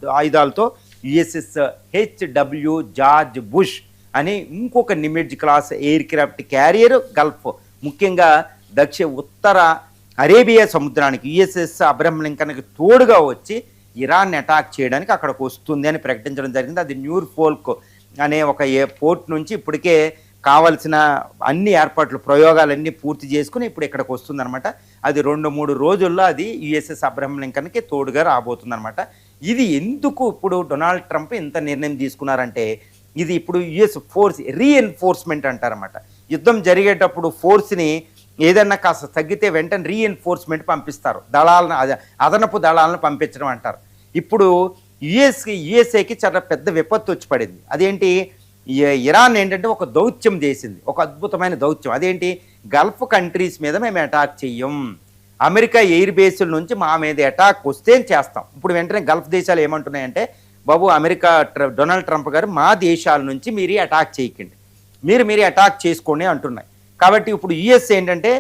ఆయుధాలతో USS HW George Bush అని ఇంకొక Nimitz class aircraft carrier gulf, ముఖ్యంగా ఉత్తర అరేబియా సముద్రానికి యుఎస్ఎస్ అబ్రహం లింకన్కి తోడుగా వచ్చి ఇరాన్ అటాక్ చేయడానికి అక్కడికి వస్తుంది అని ప్రకటించడం జరిగింది. అది న్యూర్ఫోల్క్ అనే ఒక పోర్ట్ నుంచి ఇప్పటికే కావలసిన అన్ని ఏర్పాట్లు ప్రయోగాలన్నీ పూర్తి చేసుకుని ఇప్పుడు ఇక్కడికి వస్తుందన్నమాట. అది 2-3 రోజుల్లో అది యుఎస్ఎస్ అబ్రహం లింకన్కి తోడుగా రాబోతుందన్నమాట. ఇది ఎందుకు ఇప్పుడు డొనాల్డ్ ట్రంప్ ఇంత నిర్ణయం తీసుకున్నారంటే, ఇది ఇప్పుడు యుఎస్ ఫోర్స్ రీఎన్ఫోర్స్మెంట్ అంటారన్నమాట. యుద్ధం జరిగేటప్పుడు ఫోర్స్ని ఏదన్నా కాస్త తగ్గితే వెంటనే రీఎన్ఫోర్స్మెంట్ పంపిస్తారు, దళాలను అదనపు దళాలను పంపించడం అంటారు. ఇప్పుడు యుఎస్ఏకి చాలా పెద్ద విపత్తు వచ్చి పడింది. అదేంటి, ఇరాన్ ఏంటంటే ఒక దౌత్యం చేసింది, ఒక అద్భుతమైన దౌత్యం. అదేంటి, గల్ఫ్ కంట్రీస్ మీద మేము అటాక్ చెయ్యం, అమెరికా ఎయిర్ బేసుల నుంచి మా మీద అటాక్ వస్తే చేస్తాం. ఇప్పుడు వెంటనే గల్ఫ్ దేశాలు ఏమంటున్నాయంటే, బాబు అమెరికా డొనాల్డ్ ట్రంప్ గారు మా దేశాల నుంచి మీరు అటాక్ చేయకండి, మీరు అటాక్ చేసుకోండి అంటున్నాయి. కాబట్టి ఇప్పుడు యుఎస్ ఏంటంటే